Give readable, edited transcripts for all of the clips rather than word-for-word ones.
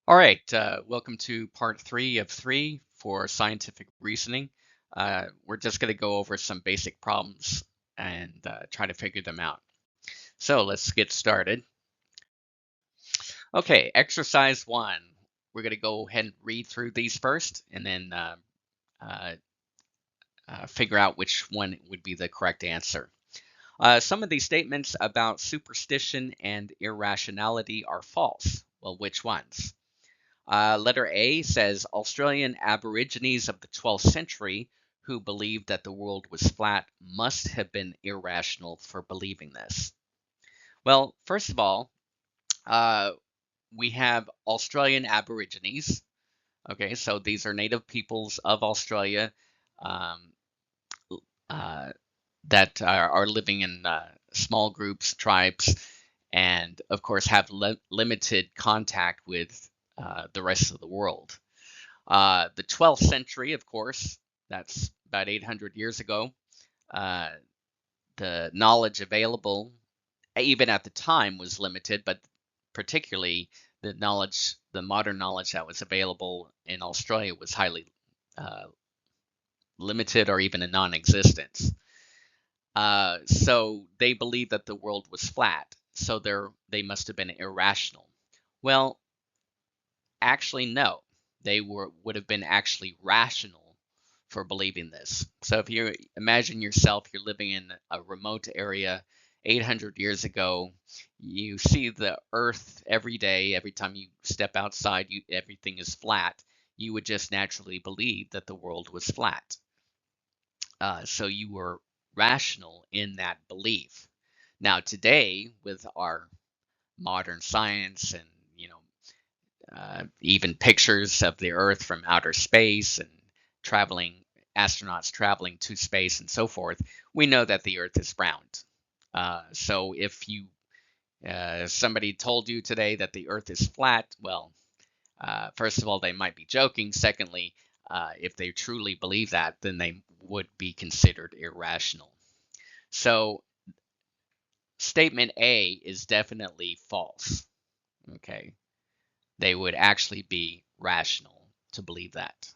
All right, welcome to part 3 of 3 for scientific reasoning. We're just going to go over some basic problems and try to figure them out. So let's get started. Okay, exercise 1. We're going to go ahead and read through these first and then uh, figure out which one would be the correct answer. Some of these statements about superstition and irrationality are false. Well, which ones? Letter A says Australian Aborigines of the 12th century who believed that the world was flat must have been irrational for believing this. Well, first of all, uh, we have Australian Aborigines. Okay, so these are native peoples of Australia um, uh, that are living in small groups, tribes, and of course have limited contact with the rest of the world. The 12th century, of course, that's about 800 years ago. Uh, the knowledge available, even at the time, was limited, but particularly the modern knowledge that was available in Australia was highly uh, limited or even a non-existence. So they believed that the world was flat, so they must have been irrational. Well, actually, no. They would have been actually rational for believing this. So if you imagine yourself, you're living in a remote area 800 years ago, you see the earth every day, every time you step outside, everything is flat. You would just naturally believe that the world was flat. So you were rational in that belief. Now today, with our modern science and you know even pictures of the Earth from outer space and traveling astronauts traveling to space and so forth, we know that the Earth is round. So if somebody told you today that the Earth is flat, well, first of all, they might be joking. Secondly, if they truly believe that, then they would be considered irrational. So statement A is definitely false. Okay, they would actually be rational to believe that.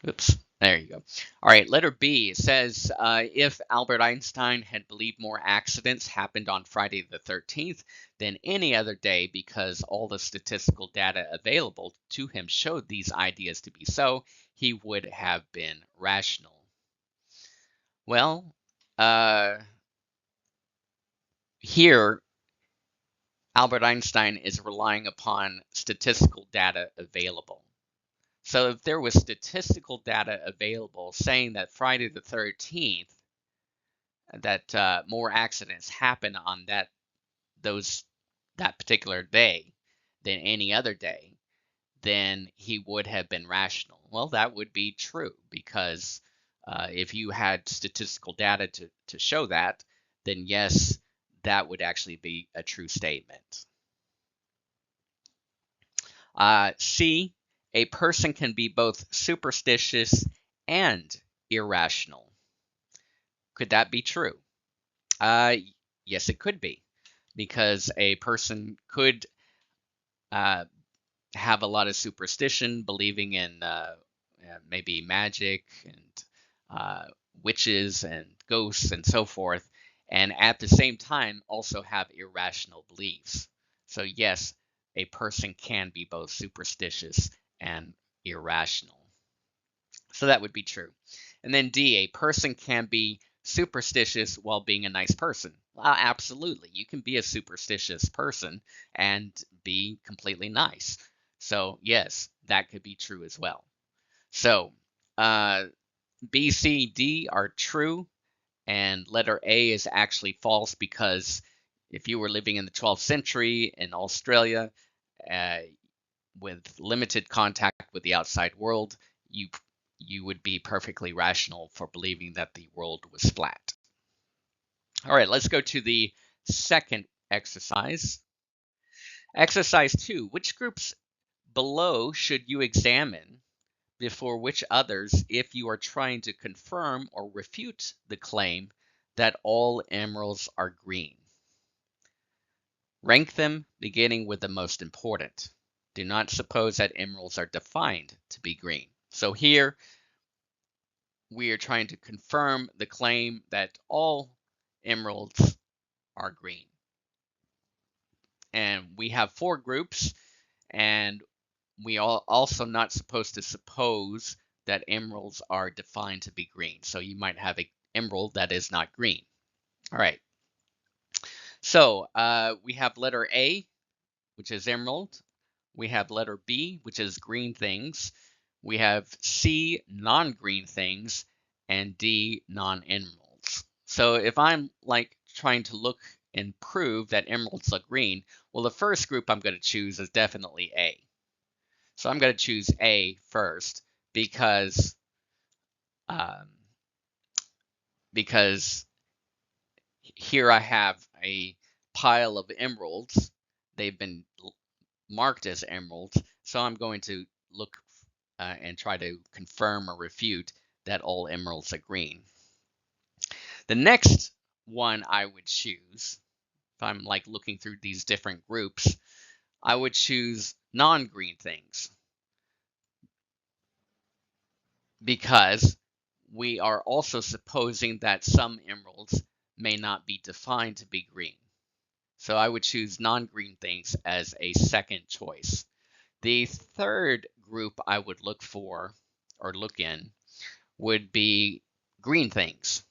Oops, there you go. All right, letter B says if Albert Einstein had believed more accidents happened on Friday the 13th than any other day because all the statistical data available to him showed these ideas to be so, he would have been rational. Well, uh, here Albert Einstein is relying upon statistical data available. So if there was statistical data available saying that Friday the 13th, that more accidents happen on those that particular day than any other day, then he would have been rational. Well, that would be true because if you had statistical data to show that, then yes, that would actually be a true statement. C, a person can be both superstitious and irrational. Could that be true? Uh, yes, it could be, because a person could uh, have a lot of superstition, believing in maybe magic and uh, witches and ghosts and so forth, and at the same time also have irrational beliefs. So, yes, a person can be both superstitious and irrational. So that would be true. And then D, a person can be superstitious while being a nice person. Absolutely. You can be a superstitious person and be completely nice. So, yes, that could be true as well. So, uh, B, C, D are true, and letter A is actually false because if you were living in the 12th century in Australia uh, with limited contact with the outside world, you you would be perfectly rational for believing that the world was flat. All right, let's go to the second exercise. Exercise 2. Which groups below should you examine before which others if you are trying to confirm or refute the claim that all emeralds are green? Rank them beginning with the most important. Do not suppose that emeralds are defined to be green. So here we are trying to confirm the claim that all emeralds are green. And we have 4 groups, and we are also not supposed to suppose that emeralds are defined to be green. So you might have an emerald that is not green. All right. So we have letter A, which is emerald. We have letter B, which is green things. We have C, non-green things, and D, non-emeralds. So if I'm like trying to look and prove that emeralds look green, well, the first group I'm going to choose is definitely A. So I'm going to choose A first because um, because here I have a pile of emeralds. They've been marked as emeralds, so I'm going to look and try to confirm or refute that all emeralds are green. The next one I would choose, if I'm like looking through these different groups, I would choose non-green things because we are also supposing that some emeralds may not be defined to be green. So I would choose non-green things as a second choice. The third group I would look for or look in would be green things.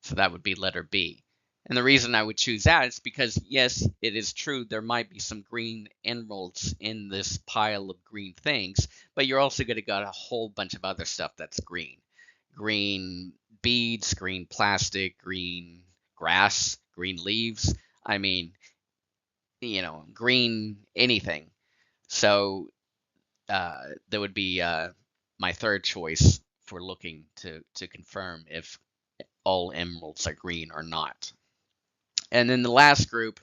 So that would be letter B. And the reason I would choose that is because, yes, it is true there might be some green emeralds in this pile of green things, but you're also going to get a whole bunch of other stuff that's green. Green beads, green plastic, green grass, green leaves. I mean, green anything. So that would be my third choice for looking to confirm if all emeralds are green or not. And then the last group,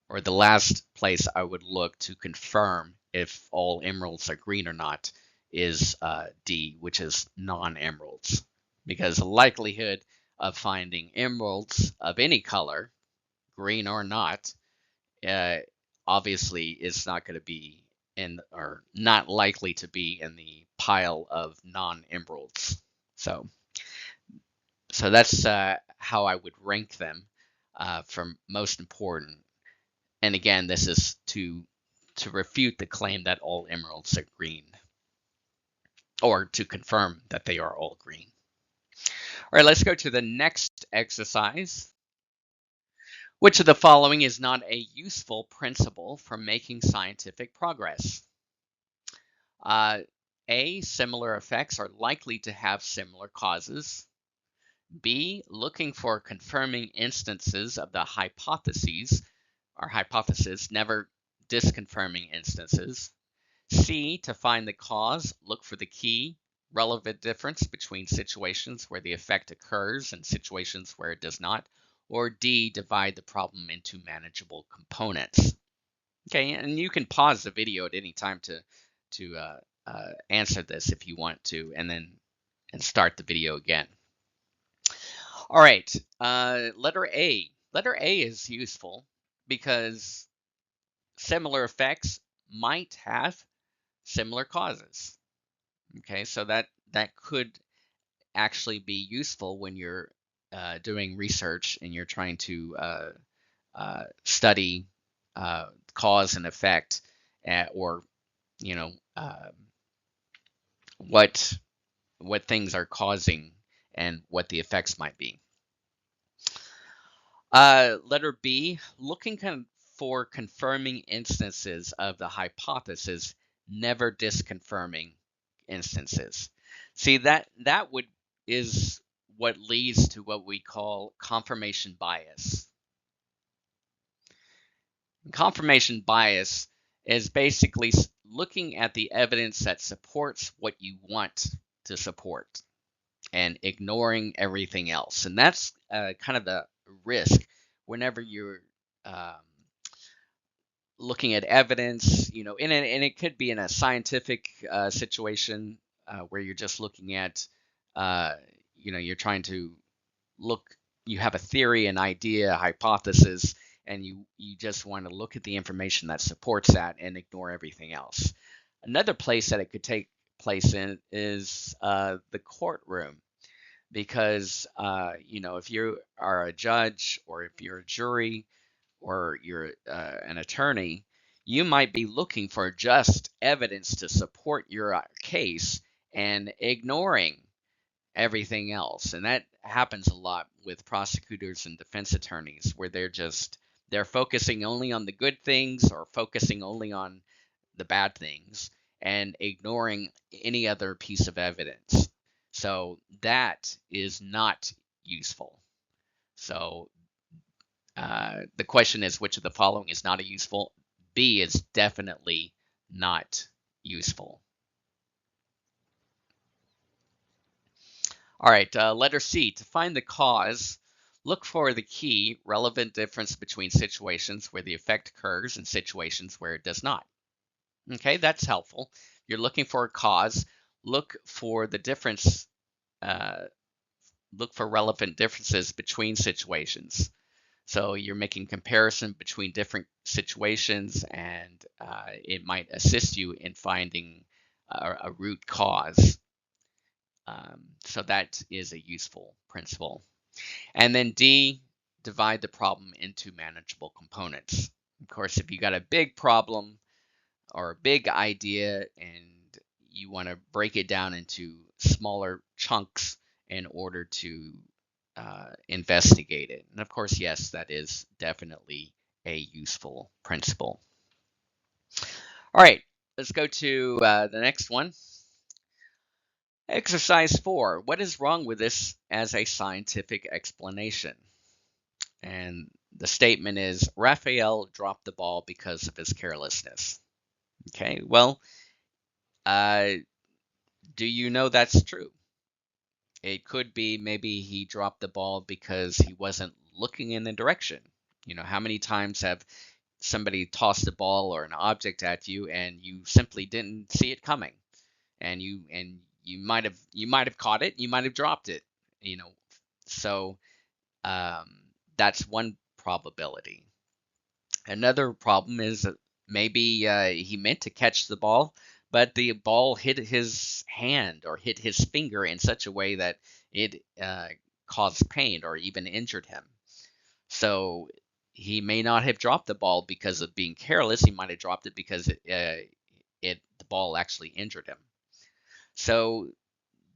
or the last place I would look to confirm if all emeralds are green or not, is D, which is non-emeralds. Because the likelihood of finding emeralds of any color, green or not, obviously is not going to be in, or not likely to be in the pile of non-emeralds. So that's how I would rank them from most important. And again, this is to refute the claim that all emeralds are green, or to confirm that they are all green. All right, let's go to the next exercise. Which of the following is not a useful principle for making scientific progress? A, similar effects are likely to have similar causes. B, looking for confirming instances of the hypotheses, or hypothesis, never disconfirming instances. C, to find the cause, look for the key relevant difference between situations where the effect occurs and situations where it does not. Or D, divide the problem into manageable components. Okay, and you can pause the video at any time to answer this if you want to, and then start the video again. All right, letter A. Letter A is useful because similar effects might have similar causes. Okay, so that could actually be useful when you're doing research and you're trying to study cause and effect, or what things are causing and what the effects might be. Letter B, looking for confirming instances of the hypothesis, never disconfirming instances. See, that is what leads to what we call confirmation bias. Confirmation bias is basically looking at the evidence that supports what you want to support and ignoring everything else. And that's kind of the risk whenever you're looking at evidence, and it could be in a scientific situation where you're just looking at, you're trying to look, you have a theory, an idea, a hypothesis, and you just want to look at the information that supports that and ignore everything else. Another place that it could take place in is the courtroom, because if you are a judge, or if you're a jury, or you're an attorney, you might be looking for just evidence to support your case and ignoring everything else. And that happens a lot with prosecutors and defense attorneys, where they're focusing only on the good things or focusing only on the bad things and ignoring any other piece of evidence. So that is not useful. So the question is, which of the following is not a useful? B is definitely not useful. All right, letter C. To find the cause, look for the key relevant difference between situations where the effect occurs and situations where it does not. Okay, that's helpful. You're looking for a cause. Look for the difference. Look for relevant differences between situations. So you're making comparison between different situations, and it might assist you in finding a root cause. So that is a useful principle. And then D, divide the problem into manageable components. Of course, if you got a big problem or a big idea and you want to break it down into smaller chunks in order to investigate it. And of course, yes, that is definitely a useful principle. All right, let's go to the next one. Exercise 4. What is wrong with this as a scientific explanation? And the statement is, Raphael dropped the ball because of his carelessness. Okay, well, do you know that's true? It could be maybe he dropped the ball because he wasn't looking in the direction. How many times have somebody tossed a ball or an object at you and you simply didn't see it coming, and you might have caught it, you might have dropped it. So that's one probability. Another problem is that maybe he meant to catch the ball, but the ball hit his hand or hit his finger in such a way that it caused pain or even injured him. So he may not have dropped the ball because of being careless. He might have dropped it because the ball actually injured him. So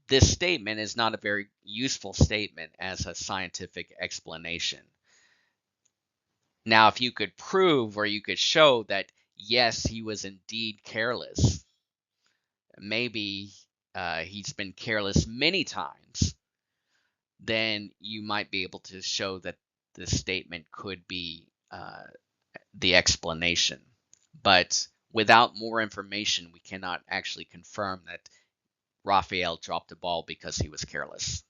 this statement is not a very useful statement as a scientific explanation. Now, if you could prove or you could show that, yes, he was indeed careless, maybe he's been careless many times, then you might be able to show that the statement could be the explanation. But without more information, we cannot actually confirm that Raphael dropped the ball because he was careless.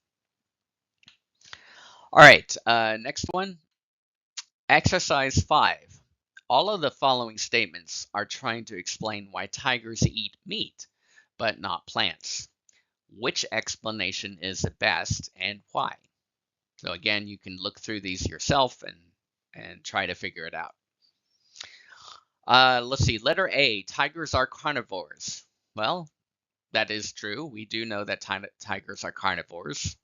All right, next one. Exercise 5. All of the following statements are trying to explain why tigers eat meat, but not plants. Which explanation is the best and why? So again, you can look through these yourself and try to figure it out. Let's see, letter A, tigers are carnivores. Well, that is true. We do know that tigers are carnivores.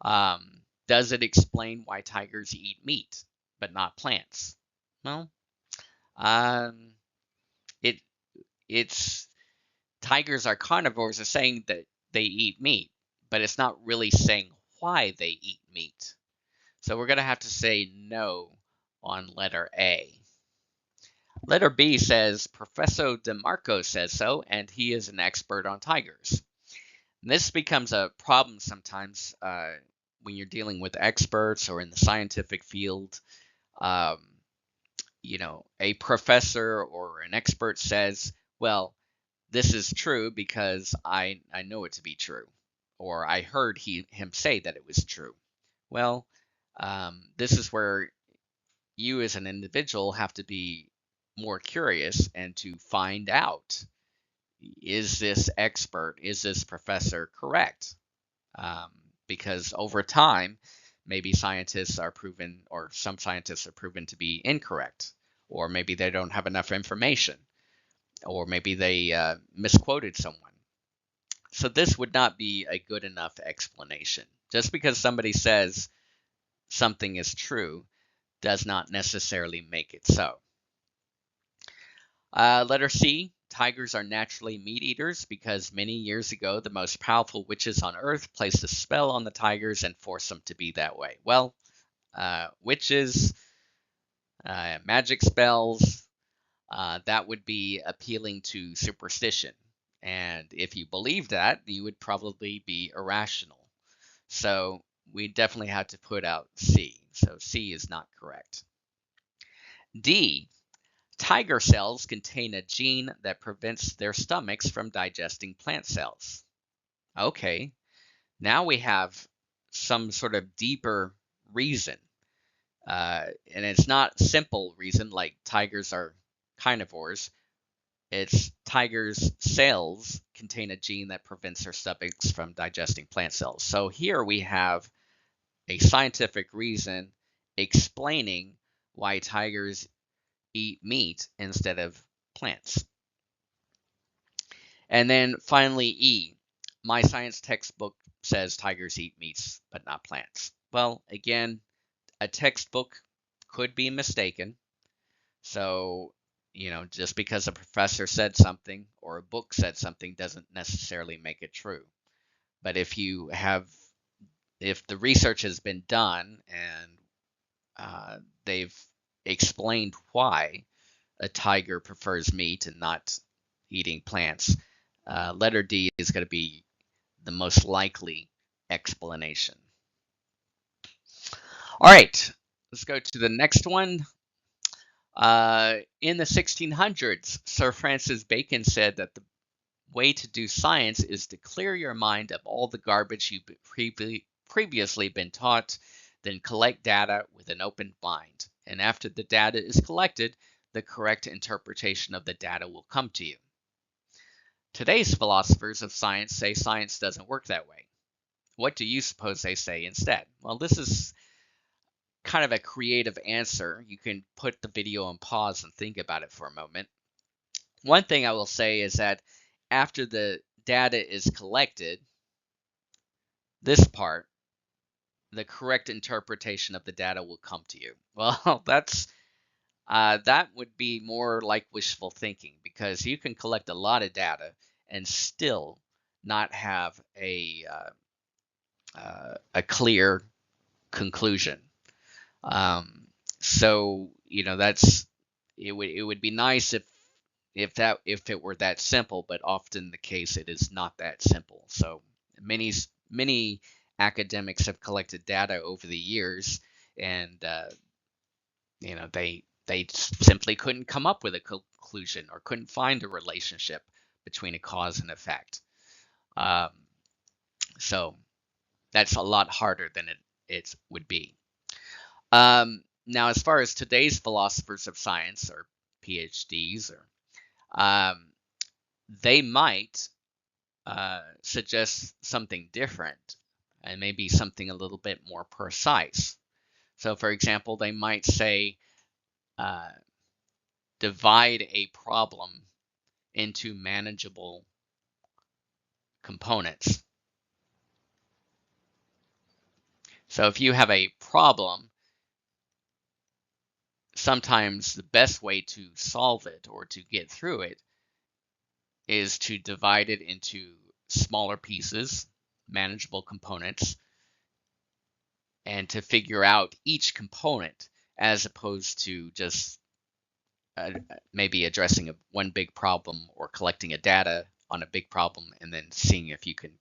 Does it explain why tigers eat meat, but not plants? Well, it's tigers are carnivores are saying that they eat meat, but it's not really saying why they eat meat. So we're going to have to say no on letter A. Letter B says Professor DeMarco says so, and he is an expert on tigers. And this becomes a problem sometimes when you're dealing with experts or in the scientific field. A professor or an expert says, well, this is true because I know it to be true, or I heard him say that it was true. Well, this is where you as an individual have to be more curious and to find out, is this expert, is this professor correct? Because over time, maybe scientists are proven, or some scientists are proven to be incorrect, or maybe they don't have enough information, or maybe they misquoted someone. So this would not be a good enough explanation. Just because somebody says something is true does not necessarily make it so. Letter C, tigers are naturally meat eaters because many years ago the most powerful witches on earth placed a spell on the tigers and forced them to be that way. Well, witches, magic spells, that would be appealing to superstition. And if you believe that, you would probably be irrational. So we definitely have to put out C. So C is not correct. D, tiger cells contain a gene that prevents their stomachs from digesting plant cells. Okay, now we have some sort of deeper reason. And it's not simple reason like tigers are carnivores. It's tigers' cells contain a gene that prevents their stomachs from digesting plant cells. So here we have a scientific reason explaining why tigers eat meat instead of plants. And then finally, E. My science textbook says tigers eat meats, but not plants. Well, again, a textbook could be mistaken. So, just because a professor said something or a book said something doesn't necessarily make it true. But if the research has been done and they've explained why a tiger prefers meat and not eating plants, letter D is going to be the most likely explanation. All right, let's go to the next one. In the 1600s, Sir Francis Bacon said that the way to do science is to clear your mind of all the garbage you've previously been taught, then collect data with an open mind. And after the data is collected, the correct interpretation of the data will come to you. Today's philosophers of science say science doesn't work that way. What do you suppose they say instead? Well, this is kind of a creative answer. You can put the video on pause and think about it for a moment. One thing I will say is that after the data is collected, this part, the correct interpretation of the data will come to you. Well, that would be more like wishful thinking, because you can collect a lot of data and still not have a clear conclusion. So it would be nice if it were that simple, but often the case it is not that simple. So many academics have collected data over the years, and they simply couldn't come up with a conclusion or couldn't find a relationship between a cause and effect. So that's a lot harder than it would be. Now, as far as today's philosophers of science or PhDs, they might suggest something different and maybe something a little bit more precise. So, for example, they might say, divide a problem into manageable components. So if you have a problem, sometimes the best way to solve it or to get through it is to divide it into smaller pieces, manageable components, and to figure out each component as opposed to just maybe addressing one big problem or collecting a data on a big problem and then seeing if you can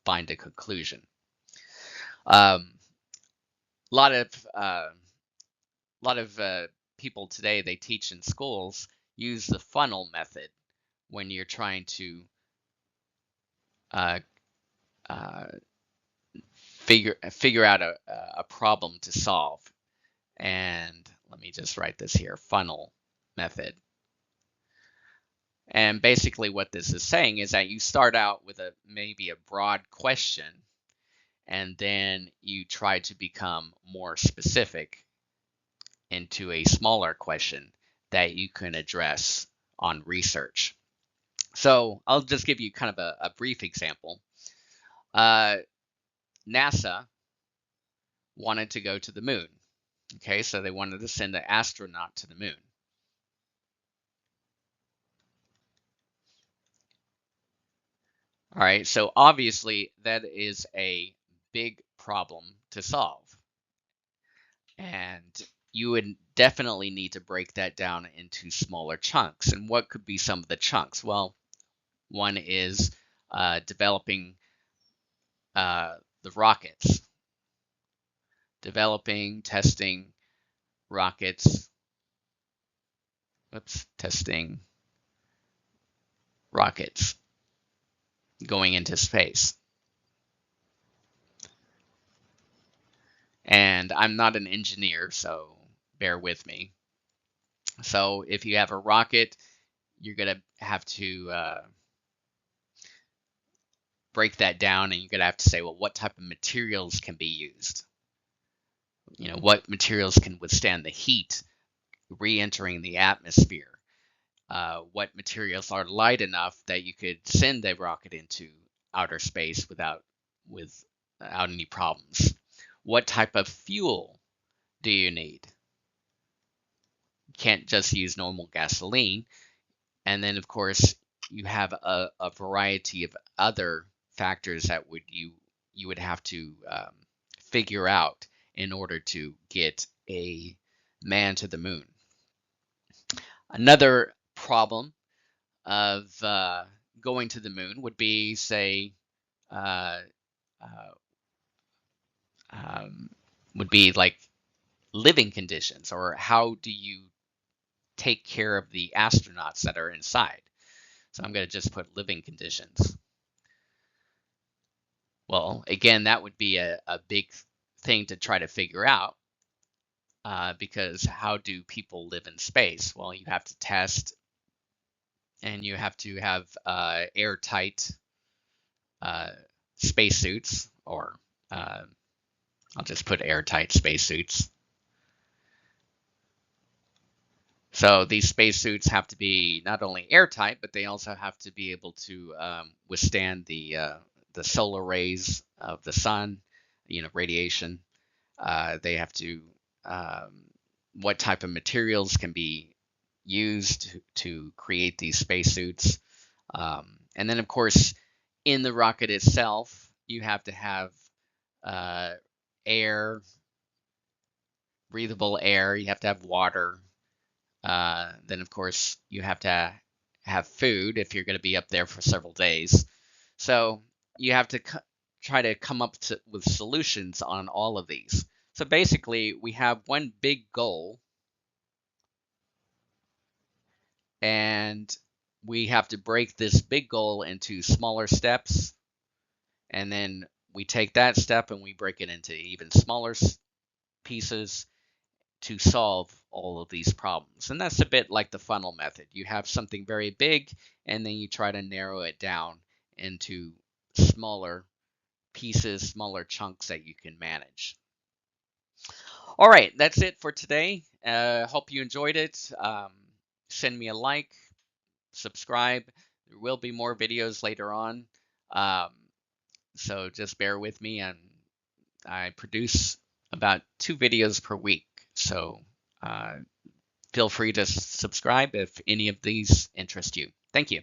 find a conclusion. A lot of people today, they teach in schools, use the funnel method when you're trying to figure out a problem to solve. And let me just write this here, funnel method. And basically what this is saying is that you start out with maybe a broad question, and then you try to become more specific into a smaller question that you can address on research. So I'll just give you kind of a brief example. NASA wanted to go to the moon. Okay, so they wanted to send an astronaut to the moon. All right, so obviously that is a big problem to solve. And you would definitely need to break that down into smaller chunks. And what could be some of the chunks? Well, one is developing the rockets, testing rockets. Testing rockets going into space. And I'm not an engineer, so bear with me. So if you have a rocket, you're going to have to break that down, and you're going to have to say, well, what type of materials can be used? You know, what materials can withstand the heat re-entering the atmosphere? What materials are light enough that you could send a rocket into outer space without any problems? What type of fuel do you need? You can't just use normal gasoline. And then, of course, you have a variety of other factors that you would have to figure out in order to get a man to the moon. Another problem of going to the moon would be, say, would be like living conditions, or how do you take care of the astronauts that are inside? So I'm going to just put living conditions. Well, again, that would be a big thing to try to figure out, because how do people live in space? Well, you have to test, and you have to have airtight spacesuits, or I'll just put airtight spacesuits. So these spacesuits have to be not only airtight, but they also have to be able to withstand the solar rays of the sun, radiation. They have to, what type of materials can be used to create these spacesuits. And then, of course, in the rocket itself, you have to have air, breathable air. You have to have water. Then, of course, you have to have food if you're going to be up there for several days. So you have to try to come up with solutions on all of these. So basically, we have one big goal, and we have to break this big goal into smaller steps, and then we take that step and we break it into even smaller pieces to solve all of these problems. And that's a bit like the funnel method. You have something very big, and then you try to narrow it down into smaller pieces, smaller chunks that you can manage. All right, that's it for today. Hope you enjoyed it. Send me a like, subscribe. There will be more videos later on. So just bear with me, and I produce about 2 videos per week. So feel free to subscribe if any of these interest you. Thank you.